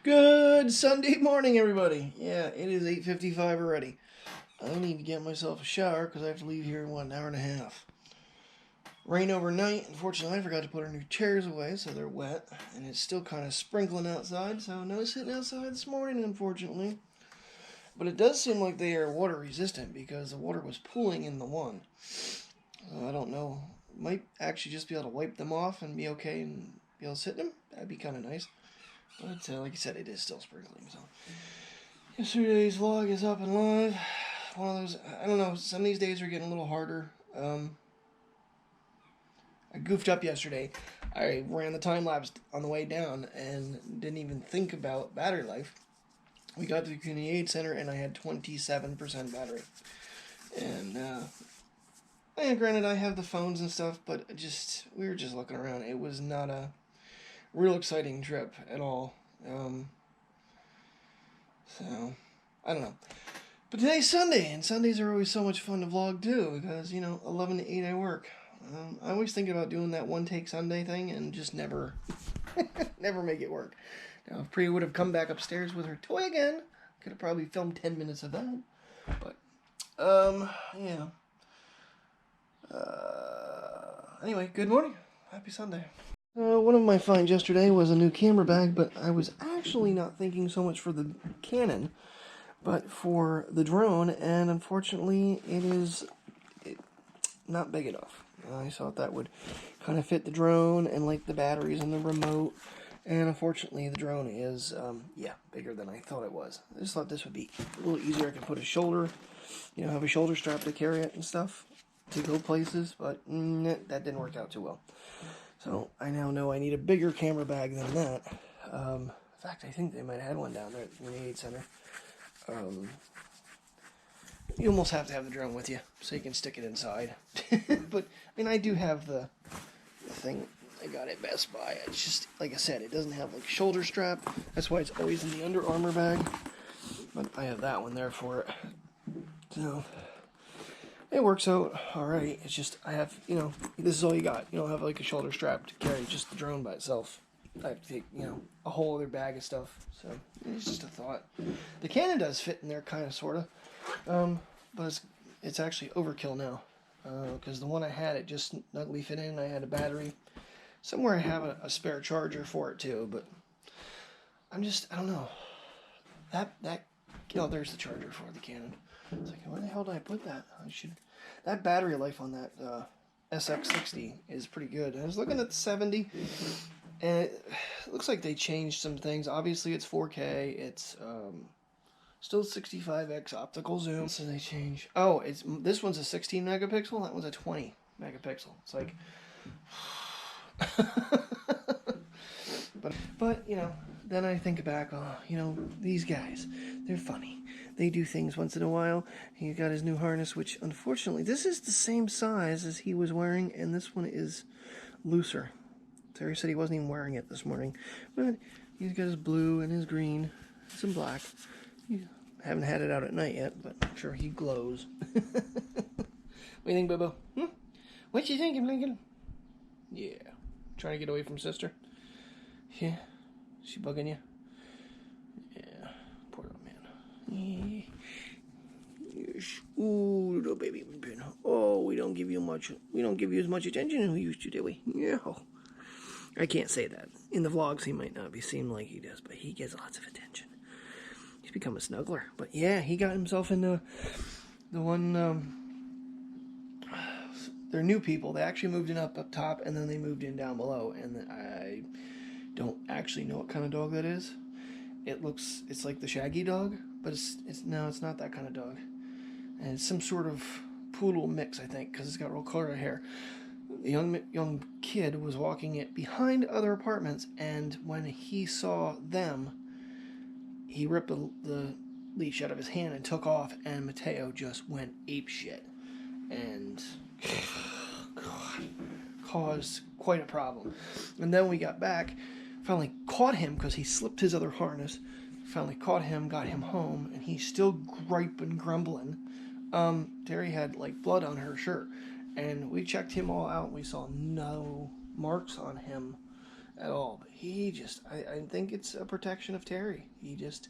Good Sunday morning, everybody. Yeah, it is 8:55 already. I need to get myself a shower because I have to leave here in, an hour and a half. Rain overnight. Unfortunately, I forgot to put our new chairs away, so they're wet. And it's still kind of sprinkling outside, so no sitting outside this morning, unfortunately. But it does seem like they are water resistant because the water was pooling in the one. I don't know. Might actually just be able to wipe them off and be okay and be able to sit in them. That'd be kind of nice. But like I said, it is still sprinkling. So yesterday's vlog is up and live. One of those, I don't know, some of these days are getting a little harder. I goofed up yesterday. I ran the time lapse on the way down and didn't even think about battery life. We got to the community aid center and I had 27% battery. And granted, I have the phones and stuff, but we were just looking around. It was not a real exciting trip at all. So, I don't know. But today's Sunday, and Sundays are always so much fun to vlog too, because, 11 to 8 I work. I always think about doing that one-take Sunday thing and just never make it work. Now, if Priya would have come back upstairs with her toy again, could have probably filmed 10 minutes of that. But, yeah. Anyway, good morning. Happy Sunday. One of my finds yesterday was a new camera bag, but I was actually not thinking so much for the Canon, but for the drone, and unfortunately it is not big enough. I thought that would kind of fit the drone and like the batteries and the remote, and unfortunately the drone is, bigger than I thought it was. I just thought this would be a little easier. I could put a shoulder, have a shoulder strap to carry it and stuff to go places, but that didn't work out too well. So I now know I need a bigger camera bag than that. In fact, I think they might have had one down there at the Community Aid Center. You almost have to have the drone with you so you can stick it inside. But, I do have the thing I got at Best Buy. It's just, like I said, it doesn't have, a shoulder strap. That's why it's always in the Under Armour bag. But I have that one there for it. So it works out alright. It's just, I have, this is all you got. You don't have, a shoulder strap to carry just the drone by itself. I have to take, a whole other bag of stuff. So, it's just a thought. The Canon does fit in there, kind of, sort of. But it's actually overkill now. Because the one I had, it just snugly fit in. I had a battery. Somewhere I have a spare charger for it, too. But I don't know. There's the charger for the Canon. It's like, where the hell did I put that? That battery life on that SX60 is pretty good. I was looking at the 70, and it looks like they changed some things. Obviously, it's 4K. It's still 65x optical zoom. So they change. Oh, this one's a 16 megapixel. That one's a 20 megapixel. It's like, but then I think back, these guys, they're funny. They do things once in a while. He got his new harness, which, unfortunately, this is the same size as he was wearing, and this one is looser. Terry said he wasn't even wearing it this morning. But he's got his blue and his green, some black. Haven't had it out at night yet, but I'm sure he glows. What do you think, Bobo? What you thinking, Lincoln? Yeah. Trying to get away from sister? Yeah. She bugging you? Yeah. Poor little man. Yeah. Yes. Ooh, little baby. Oh, we don't give you as much attention as we used to, do we? Yeah. I can't say that. In the vlogs, he might not seem like he does, but he gets lots of attention. He's become a snuggler. But yeah, he got himself into the one, they're new people. They actually moved in up top, and then they moved in down below, and I don't actually know what kind of dog that is. It's like the Shaggy dog, but it's not that kind of dog. And it's some sort of poodle mix, I think, because it's got real color hair. The young kid was walking it behind other apartments, and when he saw them, he ripped the leash out of his hand and took off, and Mateo just went apeshit. And God, caused quite a problem. And then we got back, finally caught him because he slipped his other harness. Finally caught him, got him home, and he's still griping, grumbling. Terry had blood on her shirt, and we checked him all out, and we saw no marks on him at all. But he just, I think it's a protection of Terry. He just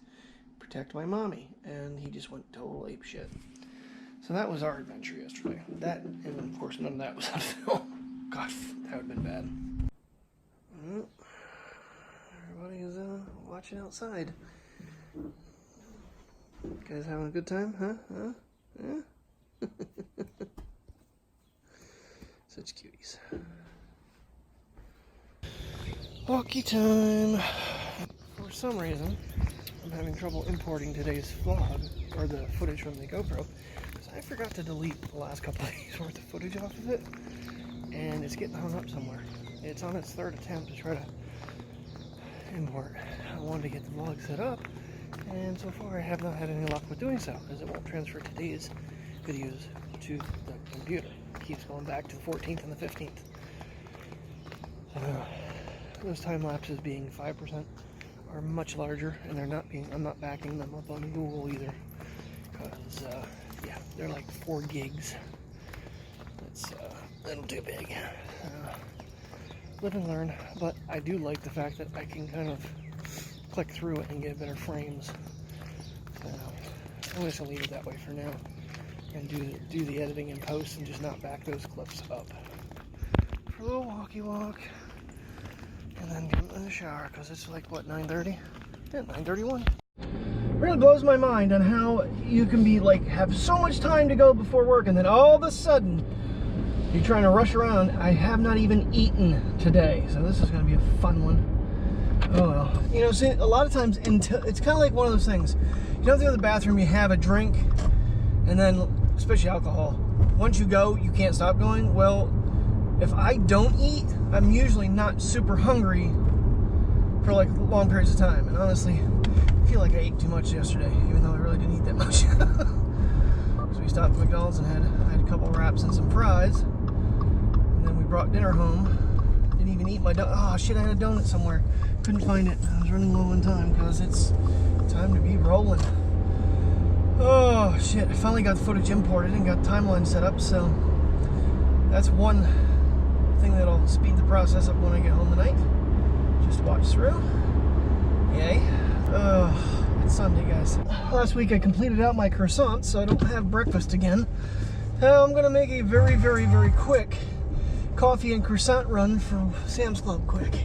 protect my mommy, and he just went total ape shit. So that was our adventure yesterday. That, and of course none of that was on film. God, that would have been bad. Well, everybody is watching outside. You guys having a good time, huh? Such cuties. Walkie time. For some reason, I'm having trouble importing today's vlog, or the footage from the GoPro, because I forgot to delete the last couple of days worth of footage off of it, and it's getting hung up somewhere. It's on its third attempt to try to import. I wanted to get the vlog set up, and so far I have not had any luck with doing so, because it won't transfer today's videos to the computer. It keeps going back to the 14th and the 15th. So those time lapses being 5% are much larger, and I'm not backing them up on Google either, because yeah, they're like 4 gigs. It's a little too big. Live and learn, but I do like the fact that I can kind of click through it and get better frames. So I'm just gonna leave it that way for now, and do the editing in post and just not back those clips up. For a little walkie walk, and then get in the shower, because it's like what, 9:30? Yeah, 9:31. Really blows my mind on how you can be like have so much time to go before work, and then all of a sudden you're trying to rush around. I have not even eaten today, so this is going to be a fun one. Oh well. You know, see, a lot of times, it's kind of like one of those things. You don't go to the bathroom, you have a drink, and then, especially alcohol, once you go, you can't stop going. Well, if I don't eat, I'm usually not super hungry for like long periods of time. And honestly, I feel like I ate too much yesterday, even though I really didn't eat that much. So we stopped at McDonald's and I had a couple wraps and some fries. And then we brought dinner home. Didn't even eat my donut. Oh shit, I had a donut somewhere. Couldn't find it. I was running low on time because it's time to be rolling. Oh shit, I finally got the footage imported and got timeline set up, so that's one thing that'll speed the process up when I get home tonight. Just watch through. Yay. It's Sunday, guys. Last week I completed out my croissant, so I don't have breakfast again. Now I'm gonna make a very, very, very quick coffee and croissant run for Sam's Club quick,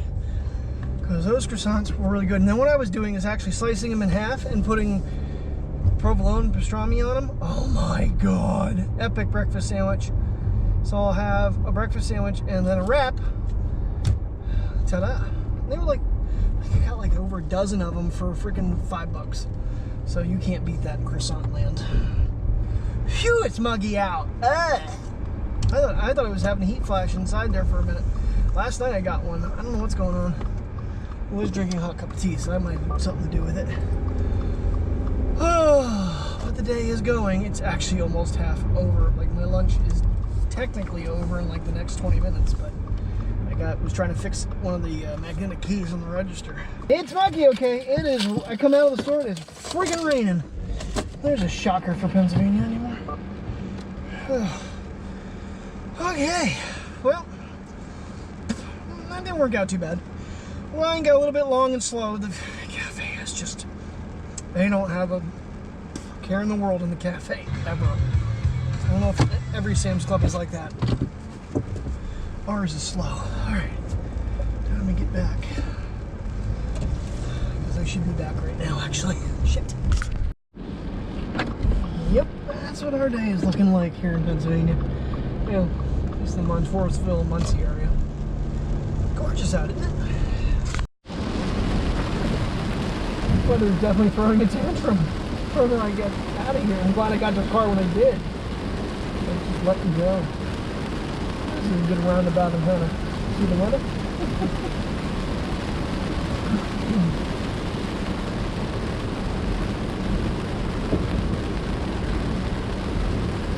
because those croissants were really good. And then what I was doing is actually slicing them in half and putting provolone pastrami on them. Oh my god, epic breakfast sandwich. So I'll have a breakfast sandwich and then a wrap. Ta-da! They were like, I got like over a dozen of them for freaking $5. So you can't beat that in croissant land. Phew, it's muggy out. I thought I was having a heat flash inside there for a minute. Last night I got one. I don't know what's going on. I was drinking a hot cup of tea, so that might have something to do with it. Oh, but the day is going. It's actually almost half over. Like, my lunch is technically over in like the next 20 minutes, but I was trying to fix one of the magnetic keys on the register. It's muggy, okay? It is. I come out of the store and it's friggin' raining. There's a shocker for Pennsylvania anymore. Okay, well, that didn't work out too bad. Line got a little bit long and slow. The cafe is just, they don't have a care in the world in the cafe, ever. I don't know if every Sam's Club is like that. Ours is slow. Alright, time to get back. Because I should be back right now, actually. Shit. Yep, that's what our day is looking like here in Pennsylvania. You know, it's the Forestville, Muncie area. Gorgeous out, isn't it? Weather's definitely throwing a tantrum the further I get out of here. I'm glad I got to the car when I did. I just let me go. This is a good roundabout and kind of see the weather.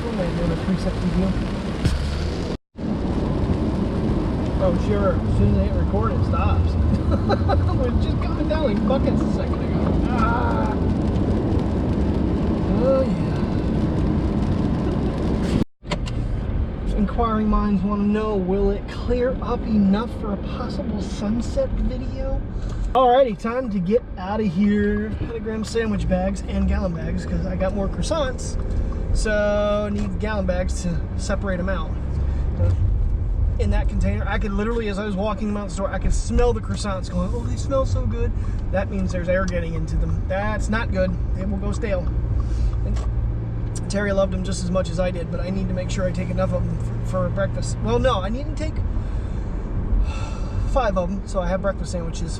What am I doing, a 360 view? Oh sure, as soon as I hit record it stops. It was just coming down like buckets a second ago. Ah. Oh yeah. inquiring minds want to know, will it clear up enough for a possible sunset video? Alrighty, time to get out of here. Had to grab sandwich bags and gallon bags because I got more croissants. So I need gallon bags to separate them out. In that container, I could literally, as I was walking them out the store, I could smell the croissants going, oh, they smell so good. That means there's air getting into them. That's not good. It will go stale. And Terry loved them just as much as I did, but I need to make sure I take enough of them for breakfast. Well, no, I need to take 5 of them, so I have breakfast sandwiches.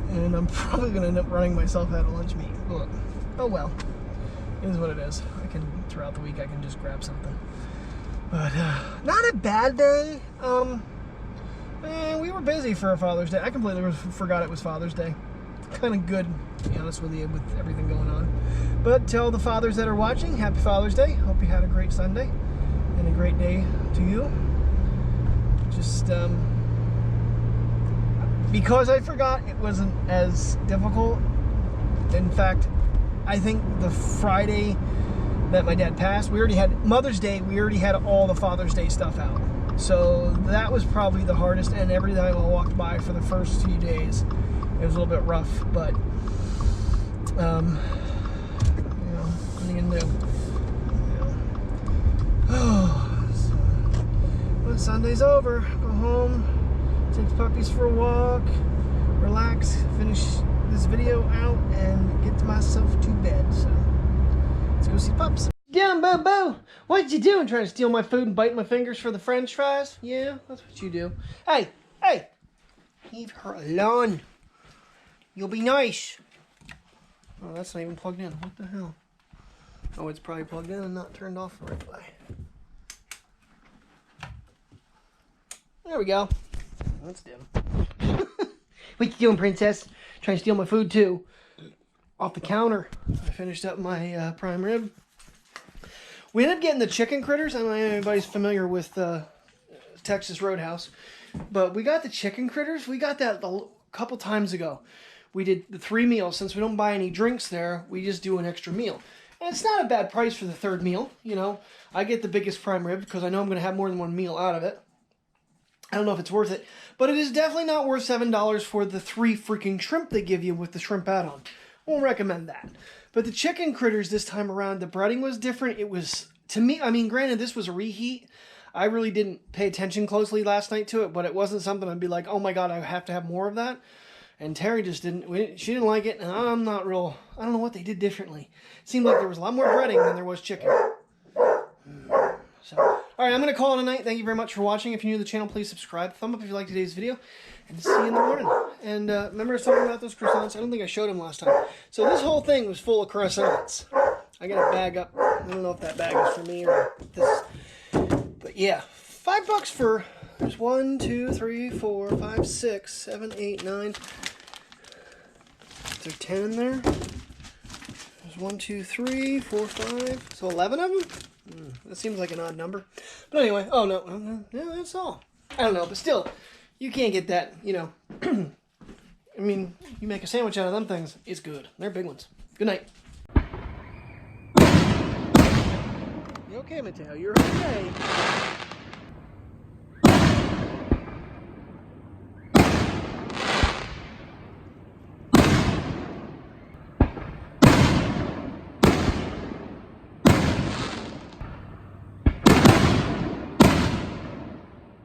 And I'm probably going to end up running myself out of lunch meat. Oh well, it is what it is. Throughout the week I can just grab something. But not a bad day. We were busy for Father's Day. I completely forgot it was Father's Day. Kind of good, to be honest with you, with everything going on. But to all the fathers that are watching, happy Father's Day. Hope you had a great Sunday and a great day to you. Just because I forgot, it wasn't as difficult. In fact, I think the Friday that my dad passed, we already had Mother's Day, we already had all the Father's Day stuff out. So that was probably the hardest, and every time I walked by for the first few days, it was a little bit rough, but, you know, what are you gonna do? You know. So, well, Sunday's over, go home, take the puppies for a walk, relax, finish this video out, and get myself to bed, so. Let's go see pups. Down, Bobo! What you doing? Trying to steal my food and bite my fingers for the French fries? Yeah, that's what you do. Hey, hey! Leave her alone. You'll be nice. Oh, that's not even plugged in. What the hell? Oh, it's probably plugged in and not turned off the right way. There we go. That's dim. What you doing, princess? Trying to steal my food, too. Off the counter. I finished up my prime rib. We ended up getting the chicken critters. I don't know if anybody's familiar with Texas Roadhouse, but we got the chicken critters. We got that a couple times ago. We did the 3 meals. Since we don't buy any drinks there, we just do an extra meal. And it's not a bad price for the 3rd meal. You know, I get the biggest prime rib because I know I'm going to have more than 1 meal out of it. I don't know if it's worth it, but it is definitely not worth $7 for the 3 freaking shrimp they give you with the shrimp add-on. Won't recommend that. But the chicken critters this time around, the breading was different. It was, to me, I mean, granted, this was a reheat. I really didn't pay attention closely last night to it, but it wasn't something I'd be like, oh my God, I have to have more of that. And Terry just she didn't like it, and I'm not real, I don't know what they did differently. It seemed like there was a lot more breading than there was chicken. So, all right, I'm going to call it a night. Thank you very much for watching. If you're new to the channel, please subscribe. Thumb up if you liked today's video. And see you in the morning. And remember something about those croissants? I don't think I showed them last time. So this whole thing was full of croissants. I got a bag up. I don't know if that bag is for me or this. But yeah, $5 for, there's 1, 2, 3, 4, 5, 6, 7, 8, 9. Is there 10 in there? There's 1, 2, 3, 4, 5. So 11 of them? That seems like an odd number. But anyway, oh no, yeah, that's all. I don't know, but still, you can't get that, you know. I mean, you make a sandwich out of them things, it's good. They're big ones. Good night. You okay, Mateo? You're okay.